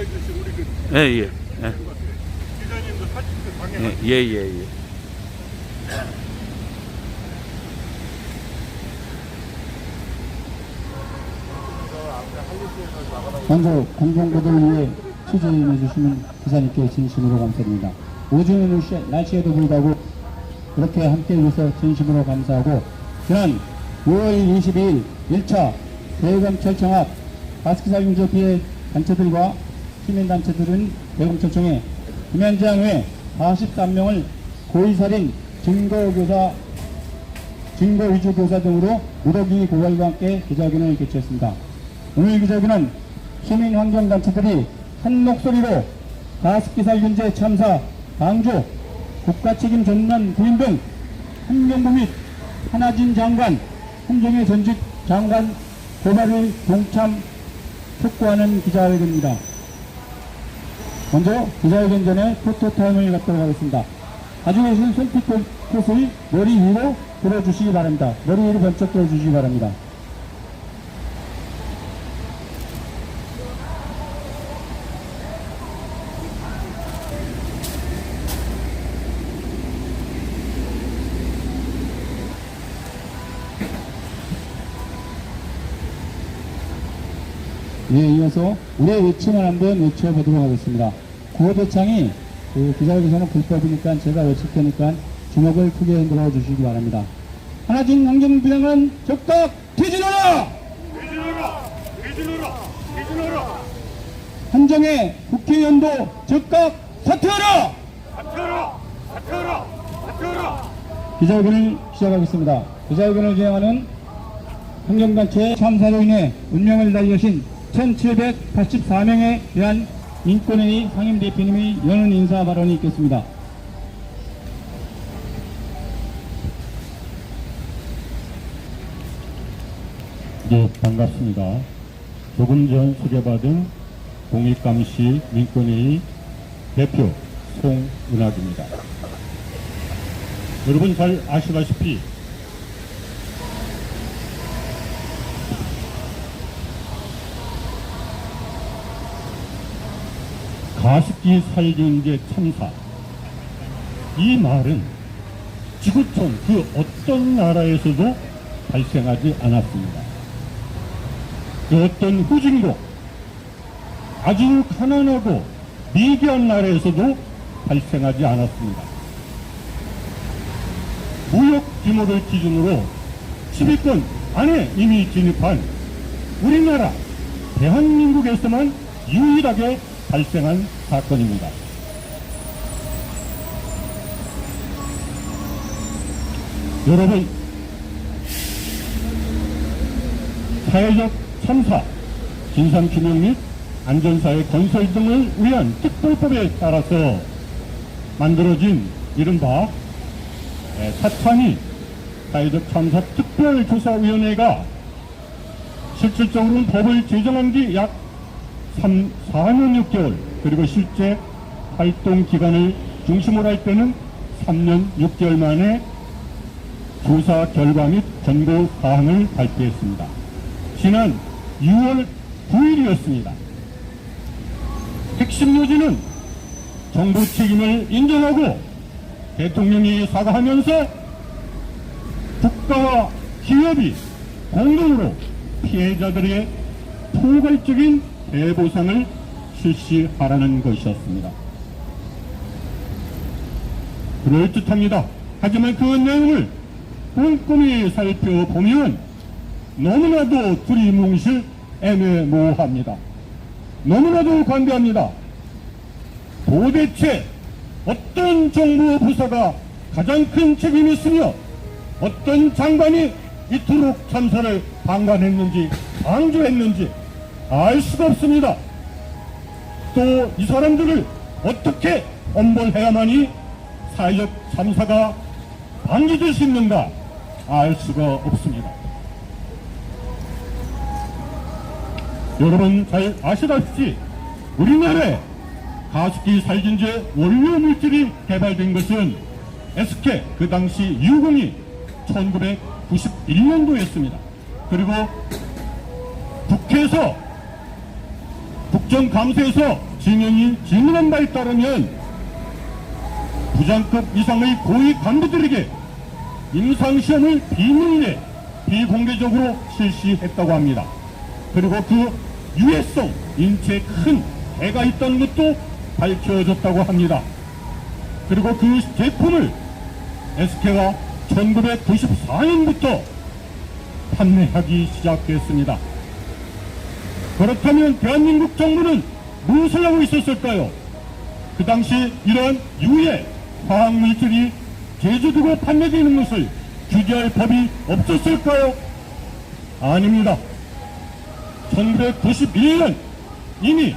예, 예. 예. 기자님도 사진 방해. 예, 예, 예. 먼저 공정보도를 위해 취재해 주시는 기자님께 진심으로 감사드립니다. 오전에는 날씨에도 불구하고 그렇게 함께 해주셔서 진심으로 감사하고, 지난 5월 22일 1차 대검찰청 앞 가습기살균제 피해 단체들과 시민단체들은 대검찰청에 김현장 외 43명을 고의살인, 증거 위조 교사 등으로 무더기 고발과 함께 기자회견을 개최했습니다. 오늘 기자회견은 시민환경단체들이 한 목소리로 가습기살균제 참사 방조, 국가책임 전면 부인 등 환경부 및 한하진 장관, 한정혜 전직 장관 고발을 동참 촉구하는 기자회견입니다. 먼저 기자회견 전에 포토타임을 갖도록 하겠습니다. 가지고 계신 손끝을 머리 위로 들어주시기 바랍니다. 머리 위로 번쩍 들어주시기 바랍니다. 예, 이어서 우리의 외침을 한번 외쳐보도록 하겠습니다. 구호대창이 기자회견에서는 불법이니까 제가 외칠 테니까 주먹을 크게 흔들어 주시기 바랍니다. 한하진 환경부장은 적각 퇴진하라! 퇴진하라! 퇴진하라! 퇴진하라! 한정혜 국회의원도 적각 사퇴하라! 사퇴하라! 사퇴하라! 사퇴하라! 기자회견을 시작하겠습니다. 기자회견을 진행하는 환경단체 참사로 인해 운명을 날려신 1784명에 대한 인권회의 상임대표님의 연은 인사 발언이 있겠습니다. 네, 반갑습니다. 조금 전 소개받은 공익감시 민권회의 대표 송은학입니다. 여러분 잘 아시다시피 가습기 살균제 참사, 이 말은 지구촌 그 어떤 나라에서도 발생하지 않았습니다. 그 어떤 후진국, 아주 가난하고 미개한 나라에서도 발생하지 않았습니다. 무역 규모를 기준으로 10위권 안에 이미 진입한 우리나라 대한민국에서만 유일하게 발생한 사건입니다. 여러분, 사회적 참사, 진상규명 및 안전사회 건설 등을 위한 특별법에 따라서 만들어진 이른바 사참위 사회적 참사 특별조사위원회가 실질적으로는 법을 제정한 지 약 4년 6개월, 그리고 실제 활동 기간을 중심으로 할 때는 3년 6개월 만에 조사 결과 및 권고 사항을 발표했습니다. 지난 6월 9일이었습니다. 핵심 요지는 정부 책임을 인정하고 대통령이 사과하면서 국가와 기업이 공동으로 피해자들의 포괄적인 대보상을 실시하라는 것이었습니다. 그럴듯합니다. 하지만 그 내용을 꼼꼼히 살펴보면 너무나도 두리뭉실 애매모호합니다. 너무나도 관대합니다. 도대체 어떤 정부 부서가 가장 큰 책임이 있으며 어떤 장관이 이토록 참사를 방관했는지 방조했는지 알 수가 없습니다. 또 이 사람들을 어떻게 엄벌해야만이 사회적 참사가 방지될 수 있는가 알 수가 없습니다. 여러분 잘 아시다시피 우리나라에 가습기 살균제 원료 물질이 개발된 것은 SK 그 당시 유공이 1991년도였습니다. 그리고 국정감사에서 진영이 질문한 바에 따르면 부장급 이상의 고위 간부들에게 임상시험을 비밀리에 비공개적으로 실시했다고 합니다. 그리고 그 유해성, 인체에 큰 해가 있다는 것도 밝혀졌다고 합니다. 그리고 그 제품을 SK가 1994년부터 판매하기 시작했습니다. 그렇다면 대한민국 정부는 무엇을 하고 있었을까요? 그 당시 이러한 유해 화학물질이 제조되고 판매되는 것을 규제할 법이 없었을까요? 아닙니다. 1991년 이미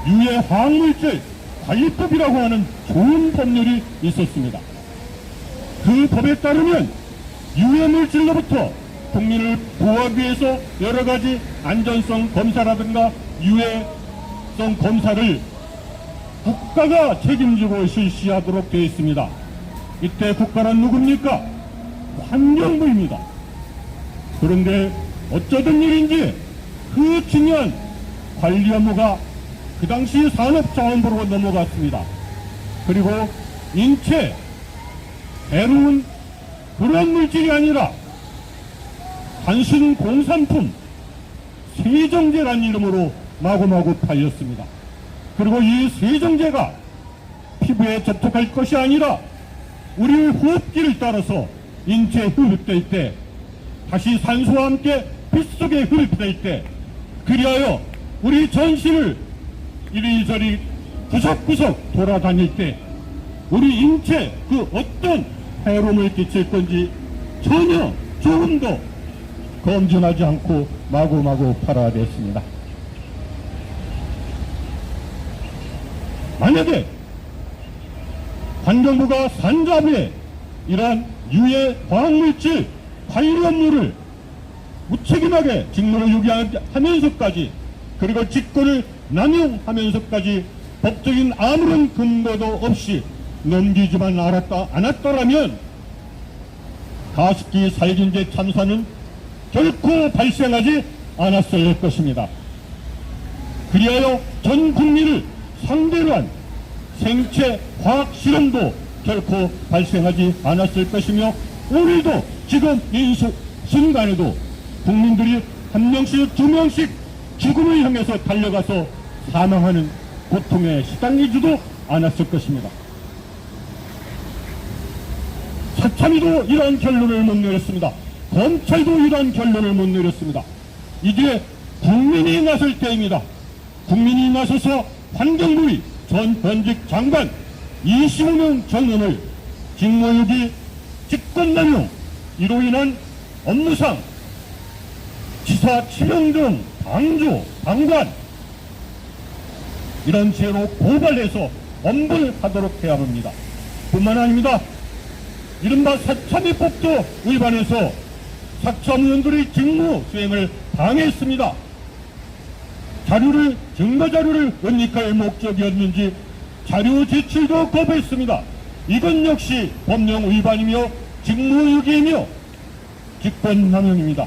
유해 화학물질 관리법이라고 하는 좋은 법률이 있었습니다. 그 법에 따르면 유해 물질로부터 국민을 보호하기 위해서 여러 가지 안전성 검사라든가 유해성 검사를 국가가 책임지고 실시하도록 되어 있습니다. 이때 국가는 누굽니까? 환경부입니다. 그런데 어쩌던 일인지 그 중요한 관리 업무가 그 당시 산업자원부로 넘어갔습니다. 그리고 인체, 해로운 그런 물질이 아니라 단순 공산품, 세정제라는 이름으로 마구마구 팔렸습니다. 그리고 이 세정제가 피부에 접촉할 것이 아니라 우리 호흡기를 따라서 인체에 흡입될 때, 다시 산소와 함께 빗속에 흡입될 때, 그리하여 우리 전신을 이리저리 구석구석 돌아다닐 때 우리 인체 그 어떤 해로움을 끼칠 건지 전혀 조금도 검증하지 않고 마구마구 팔아냈습니다. 만약에 환경부가 산자부에 이러한 유해 화학물질 관리 업무를 무책임하게 직무를 유기하면서까지 그리고 직권을 남용하면서까지 법적인 아무런 근거도 없이 넘기지만 않았더라면 가습기 살균제 참사는 결코 발생하지 않았을 것입니다. 그리하여 전 국민을 상대로 한 생체 화학 실험도 결코 발생하지 않았을 것이며 오늘도 지금 이 순간에도 국민들이 한 명씩 두 명씩 죽음을 향해서 달려가서 사망하는 고통에 시달리지도 않았을 것입니다. 사참위도 이러한 결론을 못 내렸습니다. 검찰도 이러한 결론을 못 내렸습니다. 이제 국민이 나설 때입니다. 국민이 나서서 환경부의 전 현직 장관 25명 전원을 직무유기, 직권남용, 이로 인한 업무상 지사 치명 등 방조, 방관 이런 죄로 고발해서 엄벌하도록 해야 합니다. 뿐만 아닙니다. 이른바 사참위법도 위반해서 사참위원들의 직무 수행을 방해했습니다. 증거 자료를 은닉할 목적이었는지 자료 제출도 거부했습니다. 이건 역시 법령 위반이며 직무유기이며 직권남용입니다.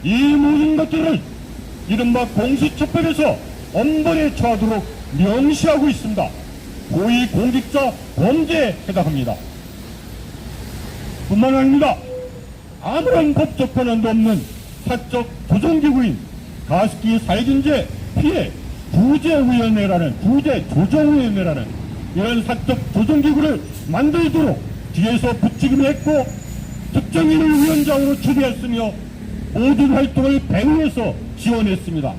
이 모든 것들을 이른바 공수처법에서 엄벌에 처하도록 명시하고 있습니다. 고위공직자 범죄에 해당합니다. 뿐만 아닙니다. 아무런 법적 권한도 없는 사적 조정기구인 가습기 살균제 피해 구제조정위원회라는 이런 사적 조정기구를 만들도록 뒤에서 부추김했고 특정인을 위원장으로 추대했으며 모든 활동을 배후에서 지원했습니다.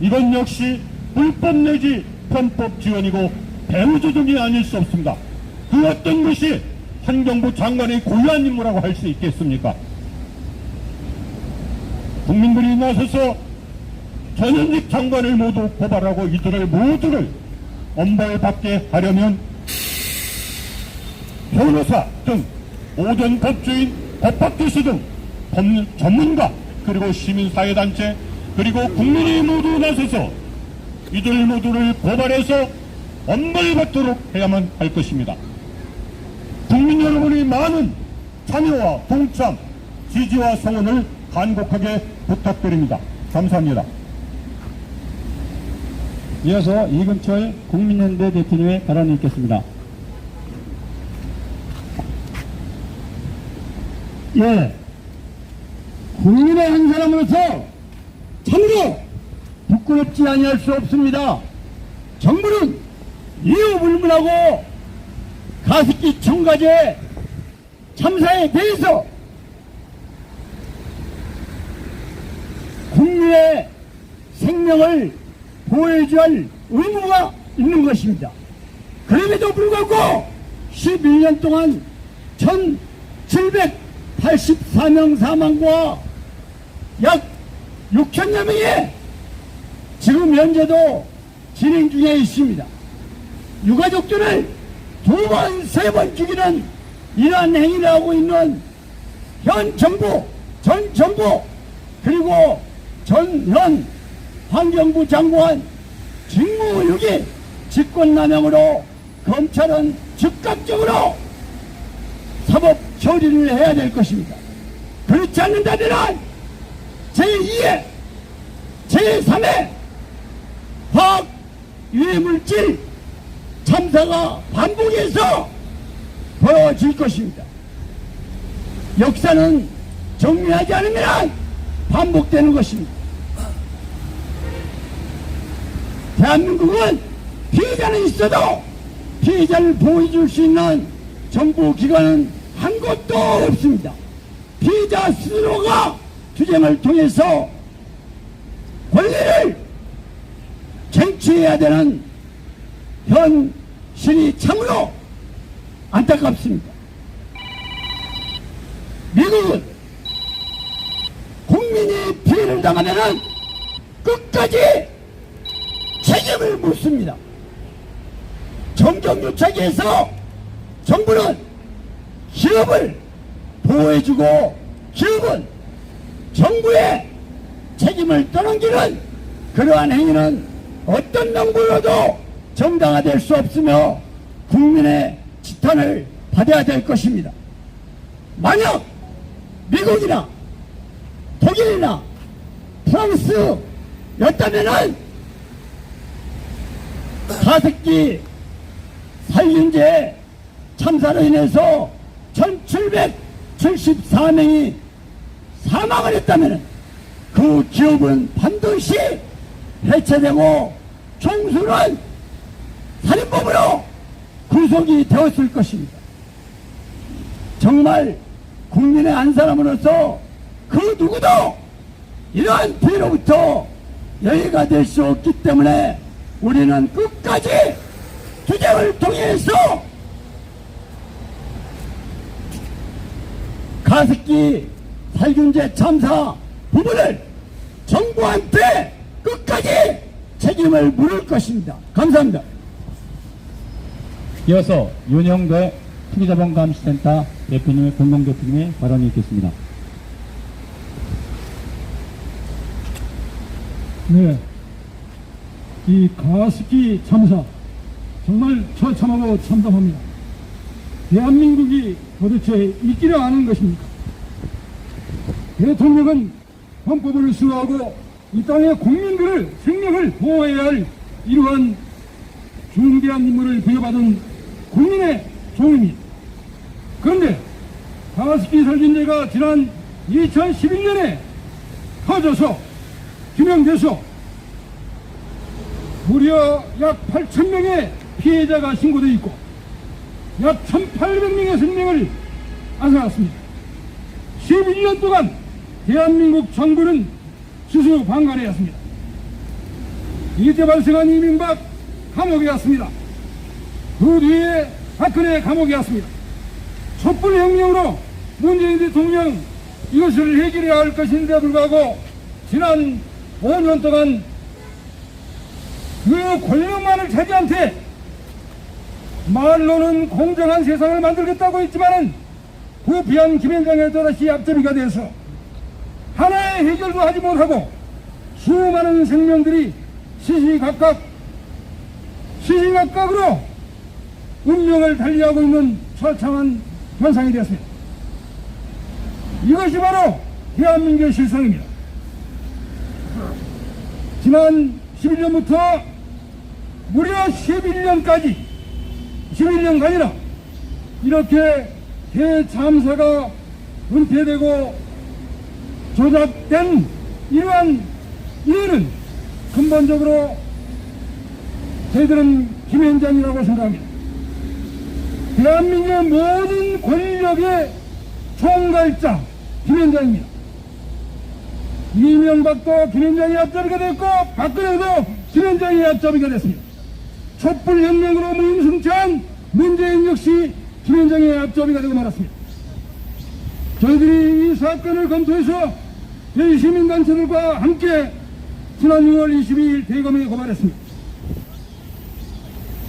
이건 역시 불법 내지 편법 지원이고 배후 조정이 아닐 수 없습니다. 그 어떤 것이 환경부 장관의 고유한 임무라고 할 수 있겠습니까? 국민들이 나서서 전현직 장관을 모두 고발하고 이들을 모두를 엄벌받게 하려면 변호사 등 모든 법조인, 법학교수 등 법률 전문가 그리고 시민사회단체 그리고 국민이 모두 나서서 이들 모두를 고발해서 엄벌받도록 해야만 할 것입니다. 국민 여러분의 많은 참여와 동참, 지지와 성원을 간곡하게 부탁드립니다. 감사합니다. 이어서 이금철 국민연대 대표님의 발언이 있겠습니다. 예, 국민의 한 사람으로서 참으로 부끄럽지 아니할 수 없습니다. 정부는 이유불문하고 가습기 첨가제 참사에 대해서 국민의 생명을 보호해줘야 할 의무가 있는 것입니다. 그럼에도 불구하고 11년 동안 1784명 사망과 약 6천여 명이 지금 현재도 진행 중에 있습니다. 유가족들을 2번, 3번 죽이는 이러한 행위를 하고 있는 현 정부, 전 정부, 그리고 현 환경부 장관 직무유기 직권남용으로 검찰은 즉각적으로 사법 처리를 해야 될 것입니다. 그렇지 않는다면 제2의 제3의 화학 유해물질 참사가 반복해서 벌어질 것입니다. 역사는 정리하지 않으면 반복되는 것입니다. 대한민국은 피해자는 있어도 피해자를 보호해줄 수 있는 정부 기관은 한 곳도 없습니다. 피해자 스스로가 투쟁을 통해서 권리를 쟁취해야 되는 현실이 참으로 안타깝습니다. 미국은 국민이 피해를 당하면 끝까지 책임을 묻습니다. 정경유착에서 정부는 기업을 보호해주고 기업은 정부의 책임을 떠넘기는 그러한 행위는 어떤 명분으로도 정당화될 수 없으며 국민의 지탄을 받아야 될 것입니다. 만약 미국이나 독일이나 프랑스였다면은 가습기 살균제 참사로 인해서 1774명이 사망을 했다면 그 기업은 반드시 해체되고 총수는 살인범으로 구속이 되었을 것입니다. 정말 국민의 한 사람으로서 그 누구도 이러한 피해로부터 여의가 될 수 없기 때문에 우리는 끝까지 투쟁을 통해서 가습기 살균제 참사 부분을 정부한테 끝까지 책임을 물을 것입니다. 감사합니다. 이어서 윤영대 투기자본감시센터 대표님의 공동대표님의 발언이 있겠습니다. 네, 이 가습기 참사 정말 처참하고 참담합니다. 대한민국이 도대체 있기를 아는 것입니까? 대통령은 헌법을 수호하고 이 땅의 국민들의 생명을 보호해야 할 이러한 중대한 임무를 부여받은 국민의 종입니다. 그런데 가습기 살균제가 지난 2011년에 터져서 규명돼서 무려 약 8,000명의 피해자가 신고되어 있고 약 1,800명의 생명을 앗아갔습니다. 11년 동안 대한민국 정부는 수수방관하였습니다. 이때 발생한 이명박 감옥에 갔습니다. 그 뒤에 박근혜 감옥에 갔습니다. 촛불혁명으로 문재인 대통령 이것을 해결해야 할 것인데 불구하고 지난 5년 동안 그 권력만을 차지한 채 말로는 공정한 세상을 만들겠다고 했지만은 그 비한 김현장에 또다시 앞잡이가 돼서 하나의 해결도 하지 못하고 수많은 생명들이 시시각각으로 운명을 달리하고 있는 처참한 현상이 되었습니다. 이것이 바로 대한민국의 실상입니다. 지난 11년부터 무려 11년간이나 이렇게 대참사가 은폐되고 조작된 이러한 이유는 근본적으로 저희들은 김현장이라고 생각합니다. 대한민국의 모든 권력의 총괄자 김현장입니다. 이명박도 김현장이 앞잡이가 됐고 박근혜도 김현장이 앞잡이가 됐습니다. 촛불혁명으로 무임승차한 문재인 역시 김현장의 앞잡이가 되고 말았습니다. 저희들이 이 사건을 검토해서 저희 시민단체들과 함께 지난 6월 22일 대검에 고발했습니다.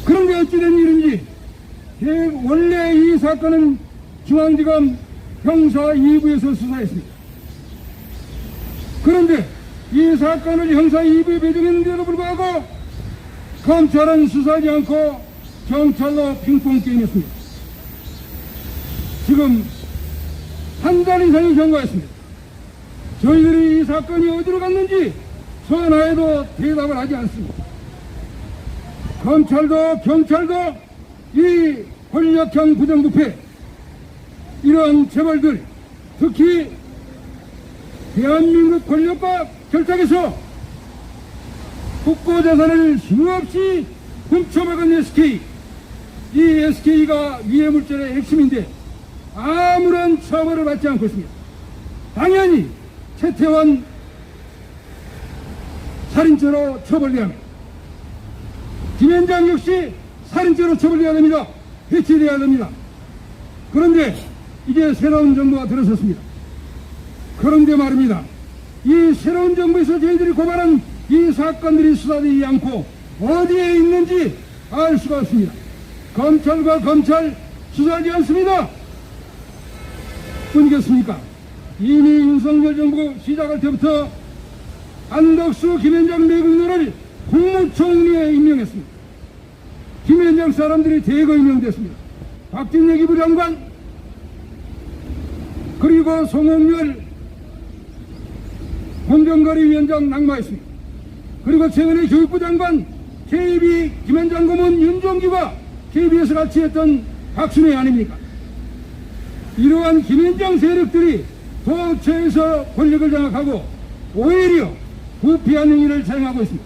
그런데 어찌된 일인지 원래 이 사건은 중앙지검 형사 2부에서 수사했습니다. 그런데 이 사건을 형사 2부에 배정했는데도 불구하고 검찰은 수사하지 않고 경찰로 핑퐁 게임했습니다. 지금 한 달 이상이 경과했습니다. 저희들이 이 사건이 어디로 갔는지 전화해도 대답을 하지 않습니다. 검찰도 경찰도 이 권력형 부정부패 이러한 재벌들 특히 대한민국 권력과 결탁해서 국고재산을 수없이 훔쳐먹은 SK 이 SK가 위해물죄의 핵심인데 아무런 처벌을 받지 않고 있습니다. 당연히 최태원 살인죄로 처벌돼야 합니다. 김현장 역시 살인죄로 처벌돼야 됩니다. 해체돼야 됩니다. 그런데 이제 새로운 정부가 들어섰습니다. 그런데 말입니다. 이 새로운 정부에서 저희들이 고발한 이 사건들이 수사되지 않고 어디에 있는지 알 수가 없습니다. 검찰과 검찰 수사하지 않습니다. 뿐이겠습니까? 이미 윤석열 정부 시작할 때부터 안덕수 김현장 내국노를 국무총리에 임명했습니다. 김현장 사람들이 대거 임명됐습니다. 박진영 부장관 그리고 송홍열 공정거래위원장 낙마했습니다. 그리고 최근에 교육부 장관 KB 김현장 고문 윤종기와 KBS 같이 했던 박순애 아닙니까? 이러한 김현장 세력들이 도처에서 권력을 장악하고 오히려 부패한 행위를 자행하고 있습니다.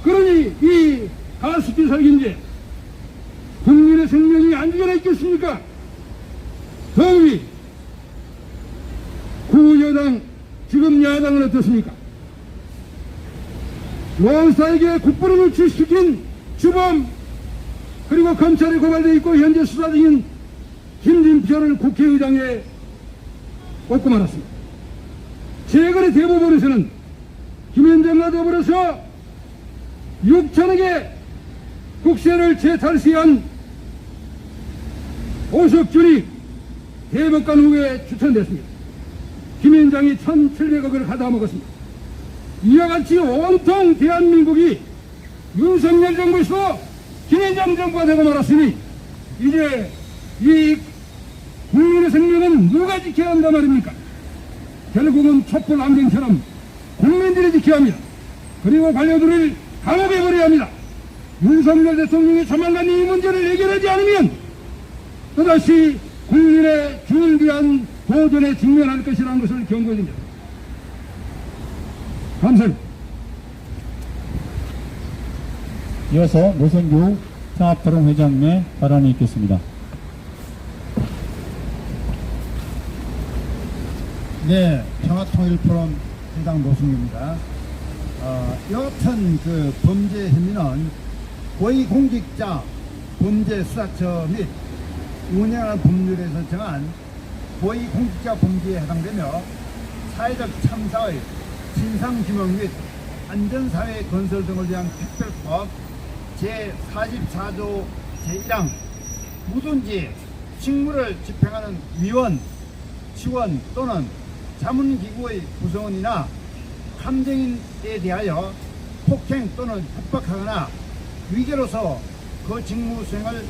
그러니 이 가습기 살균제 국민의 생명이 안전해 있겠습니까? 더욱이 구여당 지금 야당은 어떻습니까? 노사에게 국부름을 출시킨 주범 그리고 검찰에 고발되어 있고 현재 수사 중인 김진표를 국회의장에 꽂고 말았습니다. 최근에 대법원에서는 김현장과 더불어서 6천억의 국세를 재탈세한 오석준이 대법관 후에 추천됐습니다. 김현장이 1,700억을 가다먹었습니다. 이와 같이 온통 대한민국이 윤석열 정부에서 김현장 정부가 되고 말았으니 이제 이 국민의 생명은 누가 지켜야 한단 말입니까? 결국은 촛불 안경처럼 국민들이 지켜야 합니다. 그리고 관료들을 감옥에 버려야 합니다. 윤석열 대통령이 조만간 이 문제를 해결하지 않으면 또다시 국민의 줄기한 도전에 직면할 것이라는 것을 경고해줍니다. 감사합니다. 이어서 노선규 통합토론회장의 발언이 있겠습니다. 네, 평화통일포럼 회장 노승규입니다. 여하튼 그 범죄 혐의는 고위공직자 범죄수사처 및 운영하는 법률에서 정한 고위공직자 범죄에 해당되며 사회적 참사의 진상규명 및 안전사회 건설 등을 위한 특별법 제44조 제1항 누구든지 직무를 집행하는 위원, 직원 또는 자문기구의 구성원이나 감정인에 대하여 폭행 또는 협박하거나 위계로서 그 직무 수행을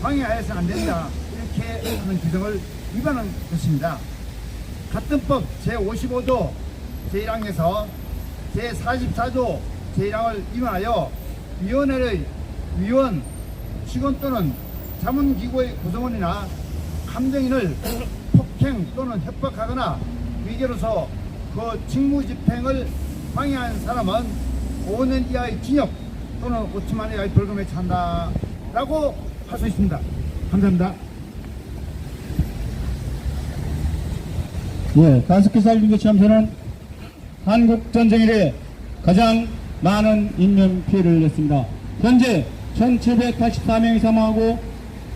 방해하여서는 안 된다 이렇게 하는 규정을 위반한 것입니다. 같은 법 제55조 제1항에서 제44조 제1항을 위반하여 위원회의 위원, 직원 또는 자문기구의 구성원이나 감정인을 폭행 또는 협박하거나 위계로서 그 직무집행을 방해한 사람은 5년 이하의 징역 또는 5천만 이하의 벌금에 처한다라고 할 수 있습니다. 감사합니다. 예, 가습기 살균제 참사는 한국 전쟁 이래 가장 많은 인명 피해를 냈습니다. 현재 1784명이 사망하고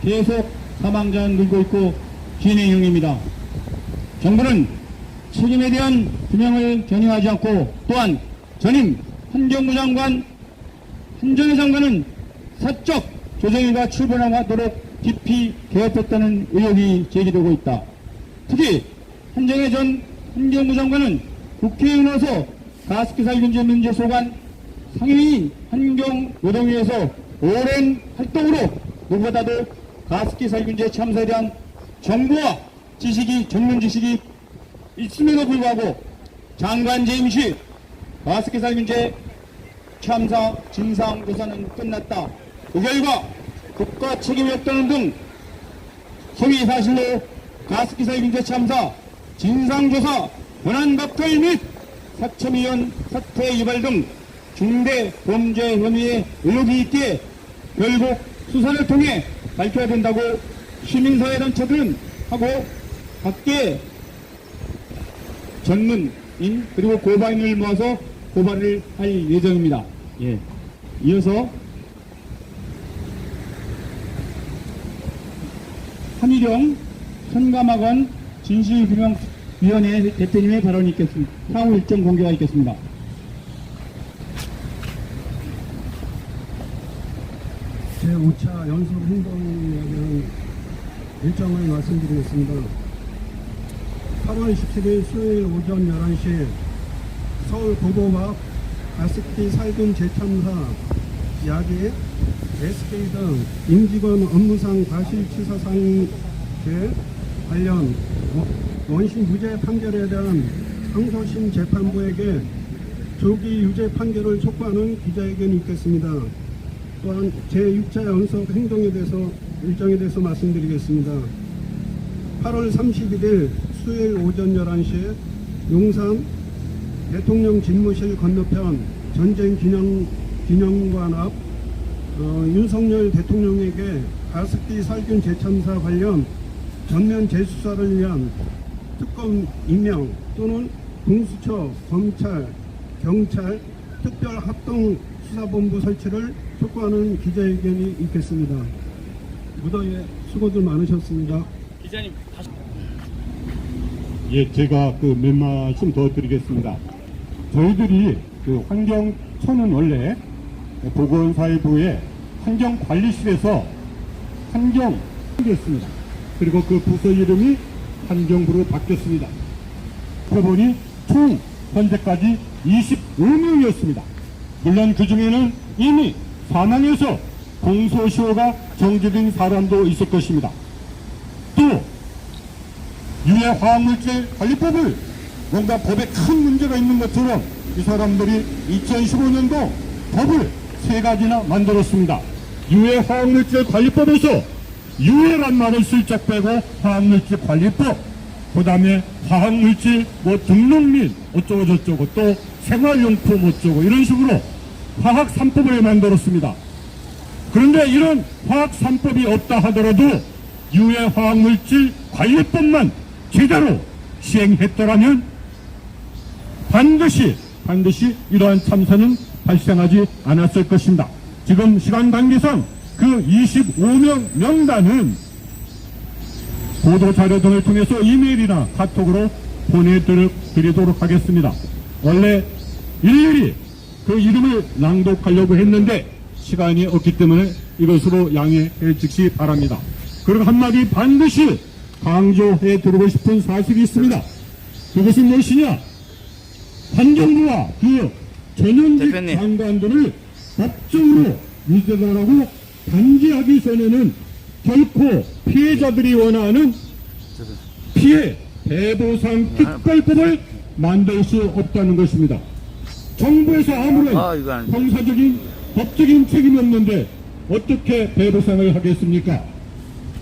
계속 사망자는 늘고 있고 진행 중입니다. 정부는 책임에 대한 규명을 견인하지 않고 또한 전임 환경부 장관 한전희 장관은 사적 조정위가 출범하도록 깊이 개입했다는 의혹이 제기되고 있다. 특히 한정혜 전 환경부 장관은 국회의원으로서 가습기 살균제 문제 소관 상임위 환경노동위에서 오랜 활동으로 누구보다도 가습기 살균제 참사에 대한 정보와 지식이 전문 지식이 있음에도 불구하고 장관 재임 시 가습기 살균제 참사 진상조사는 끝났다. 그 결과 국가 책임이 없다는 등 허위 사실로 가습기 살균제 참사 진상조사 권한박탈 및 사첨위원 사퇴 유발 등 중대 범죄 혐의의 의혹이 있기에 결국 수사를 통해 밝혀야 된다고 시민사회단체들은 하고 각계 전문인 그리고 고발인을 모아서 고발을 할 예정입니다. 예. 이어서 한일영 현감학원 진실규명위원회 대표님의 발언이 있겠습니다. 향후 일정 공개가 있겠습니다. 제5차 연속행동에 대한 일정을 말씀드리겠습니다. 8월 17일 수요일 오전 11시 서울 고고막 가습기 살균 재참사 야기 SK 등 임직원 업무상 과실치사 사항에 관련 원심 무죄 판결에 대한 항소심 재판부에게 조기 유죄 판결을 촉구하는 기자회견이 있겠습니다. 또한 제6차 연속 행동에 대해서 일정에 대해서 말씀드리겠습니다. 8월 31일 수요일 오전 11시 용산 대통령 집무실 건너편 전쟁 기념관 앞 윤석열 대통령에게 가습기 살균 재참사 관련 전면 재수사를 위한 특검 임명 또는 공수처, 검찰, 경찰, 특별합동수사본부 설치를 촉구하는 기자회견이 있겠습니다. 무더위에 수고들 많으셨습니다. 기자님 다시. 예, 제가 몇 말씀 더 드리겠습니다. 저희들이 환경처는 원래 보건사회부의 환경관리실에서 환경이었습니다. 그리고 그 부서 이름이 환경부로 바뀌었습니다. 해보니 총 현재까지 25명이었습니다. 물론 그 중에는 이미 사망해서 공소시효가 정지된 사람도 있을 것입니다. 또 유해 화학물질 관리법을 뭔가 법에 큰 문제가 있는 것처럼 이 사람들이 2015년도 법을 3가지나 만들었습니다. 유해 화학물질 관리법에서 유해란 말을 슬쩍 빼고 화학물질 관리법, 그 다음에 화학물질 등록민 어쩌고 저쩌고 또 생활용품 어쩌고 이런 식으로 화학 3법을 만들었습니다. 그런데 이런 화학 3법이 없다 하더라도 유해 화학물질 관리법만 제대로 시행했더라면 반드시 이러한 참사는 발생하지 않았을 것입니다. 지금 시간 관계상 그 25명 명단은 보도자료 등을 통해서 이메일이나 카톡으로 보내드리도록 하겠습니다. 원래 일일이 그 이름을 낭독하려고 했는데 시간이 없기 때문에 이것으로 양해해 주시기 바랍니다. 그리고 한마디 반드시 강조해 드리고 싶은 사실이 있습니다. 그것은 무엇이냐? 환경부와 그 전현직 장관들을 법적으로 유죄하라고 단죄하기 전에는 결코 피해자들이 원하는 피해 배보상 특별법을 만들 수 없다는 것입니다. 정부에서 아무런 형사적인 법적인 책임이 없는데 어떻게 배보상을 하겠습니까?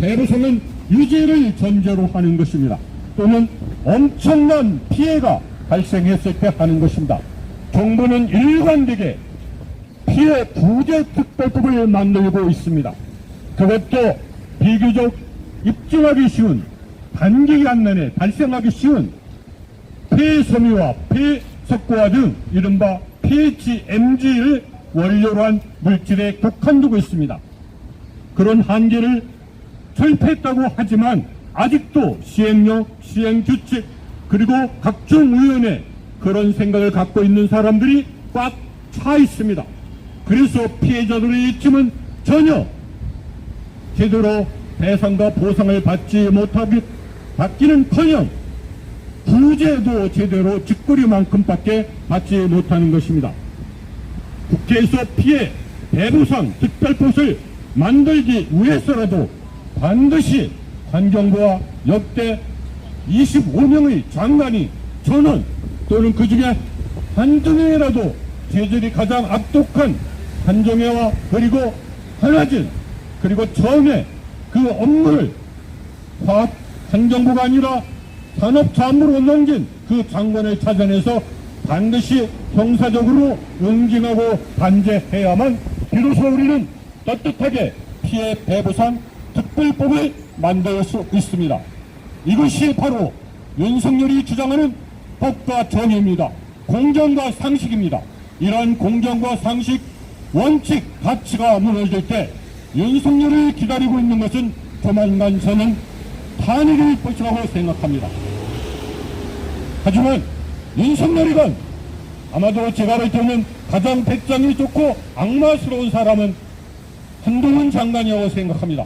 배보상은 유죄를 전제로 하는 것입니다. 또는 엄청난 피해가 발생했을 때 하는 것입니다. 정부는 일관되게 피해 구제 특별법을 만들고 있습니다. 그것도 비교적 입증하기 쉬운, 단기간 내에 발생하기 쉬운 폐섬유와 폐석고화 등 이른바 PHMG를 원료로 한 물질에 국한두고 있습니다. 그런 한계를 철폐했다고 하지만 아직도 시행령, 시행규칙, 그리고 각종 의원에 그런 생각을 갖고 있는 사람들이 꽉 차 있습니다. 그래서 피해자들의 입김은 전혀 제대로 배상과 보상을 받기는커녕 구제도 제대로 쥐꼬리만큼밖에 받지 못하는 것입니다. 국회에서 피해 배보상 특별법을 만들기 위해서라도 반드시 환경부와 역대 25명의 장관이 전원 또는 그 중에 한두 명이라도 재질이 가장 악독한 한정혜와 그리고 한화진 그리고 처음에 그 업무를 환경부가 아니라 산업자문으로 넘긴 그 장관을 찾아내서 반드시 형사적으로 응징하고 단죄해야만 비로소 우리는 떳떳하게 피해 배보상 특별법을 만들 수 있습니다. 이것이 바로 윤석열이 주장하는 법과 정의입니다. 공정과 상식입니다. 이러한 공정과 상식, 원칙, 가치가 무너질 때 윤석열을 기다리고 있는 것은 조만간 저는 탄핵일 것이라고 생각합니다. 하지만 윤석열이건 아마도 제가 볼 때는 가장 배짱이 좋고 악마스러운 사람은 한동훈 장관이라고 생각합니다.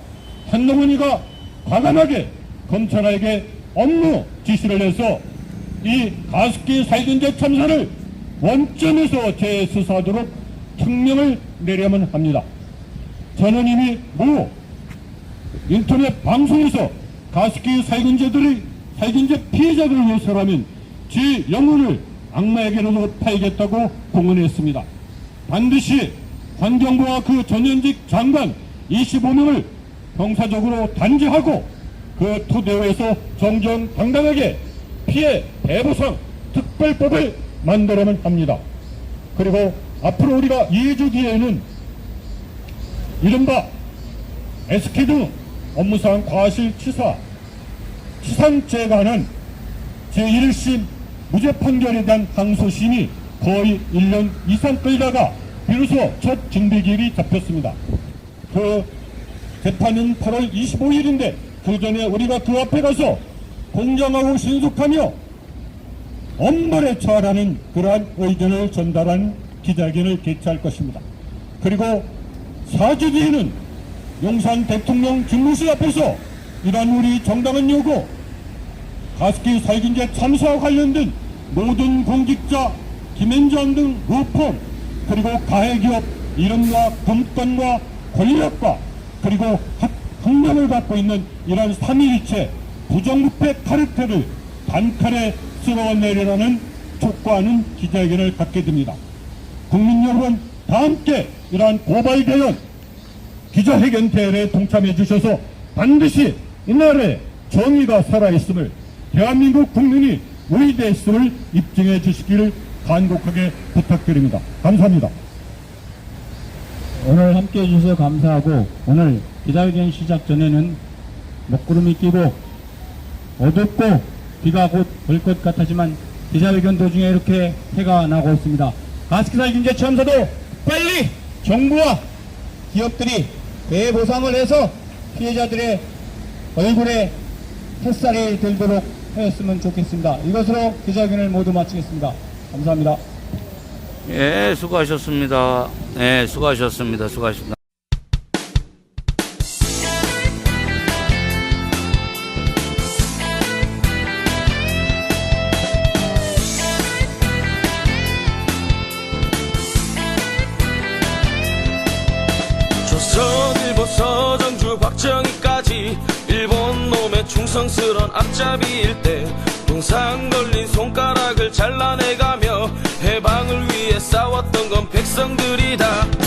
한동훈이가 과감하게 검찰에게 업무 지시를 해서 이 가습기 살균제 참사를 원점에서 재수사하도록 특명을 내려야만 합니다. 저는 이미 인터넷 방송에서 가습기 살균제 피해자들을 위해서라면 제 영혼을 악마에게라도 팔겠다고 공언했습니다. 반드시 환경부와 그 전현직 장관 25명을 형사적으로 단죄하고 그 토대에서 정정당당하게 피해 배보상 특별법을 만들어야만 합니다. 그리고 앞으로 우리가 2주 뒤에는 이른바 SK 등 업무상 과실치사 치산죄에 관한 제1심 무죄 판결에 대한 항소심이 거의 1년 이상 끌다가 비로소 첫 징계기일이 잡혔습니다. 그 재판은 8월 25일인데 그 전에 우리가 그 앞에 가서 공정하고 신속하며 엄벌에 처하라는 그러한 의견을 전달한 기자회견을 개최할 것입니다. 그리고 4주 뒤에는 용산 대통령 집무실 앞에서 이러한 우리 정당한 요구, 가습기 살균제 참사와 관련된 모든 공직자, 김앤장 등 루폰, 그리고 가해기업 이름과 금권과 권력과 그리고 학력을 갖고 있는 이러한 3.1체 부정부패 카르텔을 단칼에 쓸어내리라는 촉구하는 기자회견을 갖게 됩니다. 국민 여러분 다 함께 이러한 고발개헌 기자회견 대회에 동참해 주셔서 반드시 이날에 정의가 살아있음을, 대한민국 국민이 위대했음을 입증해 주시기를 간곡하게 부탁드립니다. 감사합니다. 오늘 함께 해주셔서 감사하고, 오늘 기자회견 시작 전에는 먹구름이 끼고 어둡고 비가 곧 올 것 같았지만 기자회견 도중에 이렇게 해가 나고 있습니다. 가습기 살균제 참사도 빨리 정부와 기업들이 배보상을 해서 피해자들의 얼굴에 햇살이 들도록 했으면 좋겠습니다. 이것으로 기자회견을 모두 마치겠습니다. 감사합니다. 예, 수고하셨습니다. 예, 수고하셨습니다. 수고하셨습니다. 조선, 일본, 서정주, 박정희까지 일본 놈의 충성스런 앞잡이일 때 동상 걸린 손가락을 잘라내가며 해방을 위해 싸웠던 건 백성들이다.